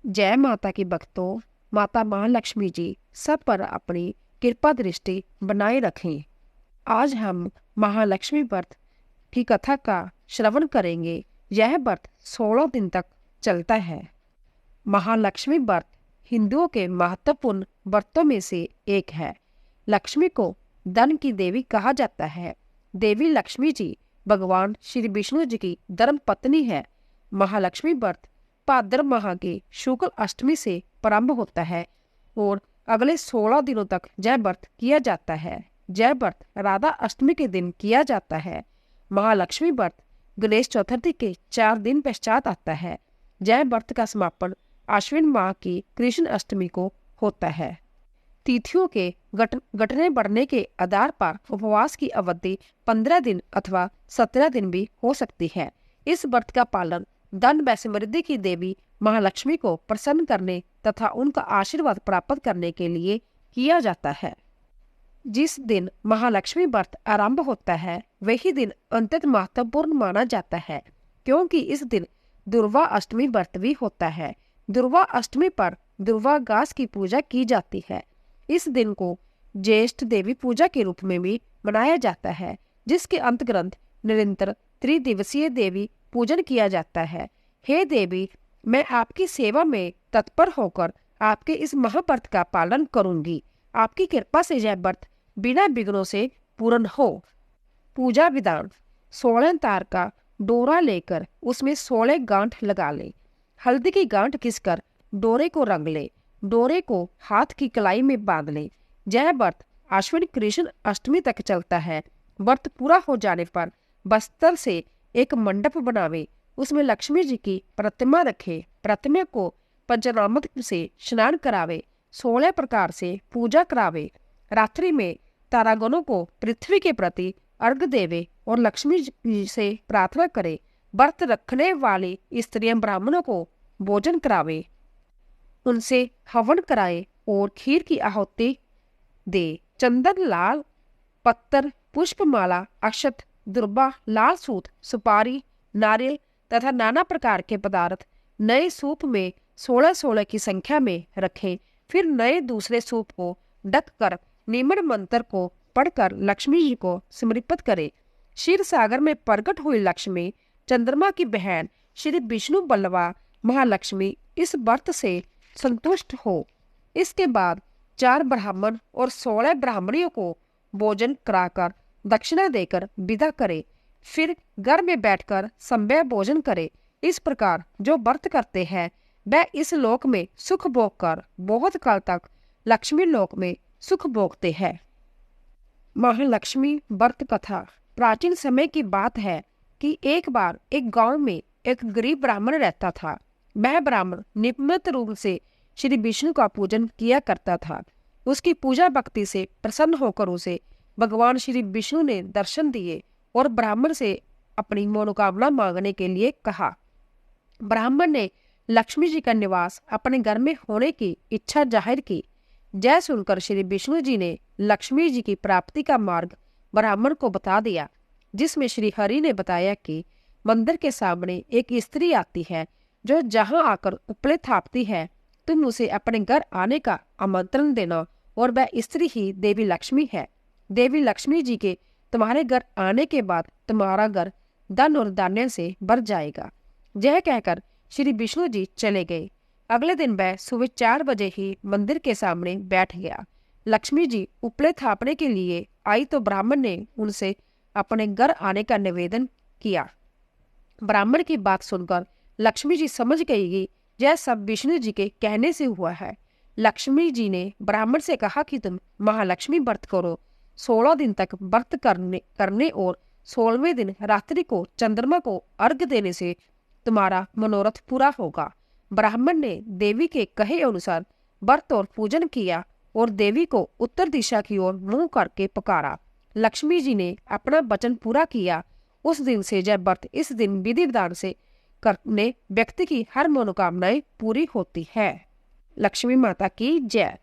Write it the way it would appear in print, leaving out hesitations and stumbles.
जय माता की भक्तों, माता महालक्ष्मी जी सब पर अपनी कृपा दृष्टि बनाए रखें। आज हम महालक्ष्मी व्रत की कथा का श्रवण करेंगे। यह व्रत 16 दिन तक चलता है। महालक्ष्मी व्रत हिंदुओं के महत्वपूर्ण व्रतों में से एक है। लक्ष्मी को धन की देवी कहा जाता है। देवी लक्ष्मी जी भगवान श्री विष्णु जी की धर्म पत्नी है। महालक्ष्मी व्रत भाद्र माह की शुक्ल अष्टमी से प्रारंभ होता है और अगले 16 दिनों तक यह व्रत किया जाता है। यह व्रत राधा अष्टमी के दिन किया जाता है। महालक्ष्मी व्रत गणेश चतुर्थी के 4 दिन पश्चात आता है। यह व्रत का समापन आश्विन माह की कृष्ण अष्टमी को होता है। तिथियों के घटने बढ़ने के आधार पर उपवास की अवधि 15 दिन अथवा 17 दिन भी हो सकती है। इस व्रत का पालन धन व समृद्धि की देवी महालक्ष्मी को प्रसन्न करने तथा उनका आशीर्वाद प्राप्त करने के लिए किया जाता है। जिस दिन महालक्ष्मी व्रत आरंभ होता है वही दिन अत्यंत महत्वपूर्ण माना जाता है, क्योंकि इस दिन दुर्वा अष्टमी व्रत भी होता है। दुर्वा अष्टमी पर दुर्वा घास की पूजा की जाती है। इस दिन को ज्येष्ठ देवी पूजा के रूप में भी मनाया जाता है, जिसके अंतर्गत निरंतर त्रिदिवसीय देवी पूजन किया जाता है। हे देवी, मैं आपकी सेवा में तत्पर होकर आपके इस महाव्रत का पालन करूंगी। आपकी कृपा से यह व्रत बिना विघ्नों से पूर्ण हो। पूजा विधान: 16 तार का डोरा लेकर उसमें 16 गांठ लगा ले। हल्दी की गांठ घिसकर डोरे को रंग ले। डोरे को हाथ की कलाई में बांध ले। यह व्रत आश्विन कृष्ण अष्टमी तक चलता है। व्रत पूरा हो जाने पर बस्तर से एक मंडप बनावे, उसमें लक्ष्मी जी की प्रतिमा रखे। प्रतिमा को पंचामृत से स्नान करावे, 16 प्रकार से पूजा करावे। रात्रि में तारागणों को पृथ्वी के प्रति अर्घ देवे और लक्ष्मी जी से प्रार्थना करे। व्रत रखने वाली स्त्रियां ब्राह्मणों को भोजन करावे, उनसे हवन कराए और खीर की आहुति दे। चंदन, लाल पत्तर, पुष्पमाला, अक्षत, दुर्बा, लाल सूत, सुपारी, नारियल तथा नाना प्रकार के पदार्थ नए सूप में 16-16 की संख्या में रखें। फिर नए दूसरे सूप को ढक कर निम्न मंत्र को पढ़कर लक्ष्मी जी को समर्पित करें। क्षीर सागर में प्रकट हुई लक्ष्मी, चंद्रमा की बहन श्री विष्णु बल्लवा महालक्ष्मी इस व्रत से संतुष्ट हो। इसके बाद 4 ब्राह्मण और 16 ब्राह्मणियों को भोजन कराकर दक्षिणा देकर विदा करे। फिर घर में बैठकर संभव भोजन करे। इस प्रकार जो व्रत करते हैं वह इस लोक में सुख भोग कर बहुत काल तक लक्ष्मी लोक में सुख भोगते हैं। महालक्ष्मी व्रत कथा: प्राचीन समय की बात है कि एक बार एक गांव में एक गरीब ब्राह्मण रहता था। वह ब्राह्मण नियमित रूप से श्री विष्णु का पूजन किया करता था। उसकी पूजा भक्ति से प्रसन्न होकर उसे भगवान श्री विष्णु ने दर्शन दिए और ब्राह्मण से अपनी मनोकामना मांगने के लिए कहा। ब्राह्मण ने लक्ष्मी जी का निवास अपने घर में होने की इच्छा जाहिर की। जय सुनकर श्री विष्णु जी ने लक्ष्मी जी की प्राप्ति का मार्ग ब्राह्मण को बता दिया, जिसमें श्री हरि ने बताया कि मंदिर के सामने एक स्त्री आती है जो जहां आकर उपले थापती है। तुम उसे अपने घर आने का आमंत्रण देना और वह स्त्री ही देवी लक्ष्मी है। देवी लक्ष्मी जी के तुम्हारे घर आने के बाद तुम्हारा घर धन और धान्य से भर जाएगा। यह कहकर श्री विष्णु जी चले गए। अगले दिन वह सुबह 4 बजे ही मंदिर के सामने बैठ गया। लक्ष्मी जी उपले थापने के लिए आई तो ब्राह्मण ने उनसे अपने घर आने का निवेदन किया। ब्राह्मण की बात सुनकर लक्ष्मी जी समझ गई कि यह सब विष्णु जी के कहने से हुआ है। लक्ष्मी जी ने ब्राह्मण से कहा कि तुम महालक्ष्मी व्रत करो। 16 दिन तक व्रत करने और 16वें दिन रात्रि को चंद्रमा को अर्घ देने से तुम्हारा मनोरथ पूरा होगा। ब्राह्मण ने देवी के कहे अनुसार व्रत और पूजन किया और देवी को उत्तर दिशा की ओर मुंह करके पुकारा। लक्ष्मी जी ने अपना वचन पूरा किया। उस दिन से यह व्रत इस दिन विधि विधान से करने व्यक्ति की हर मनोकामनाएं पूरी होती है। लक्ष्मी माता की जय।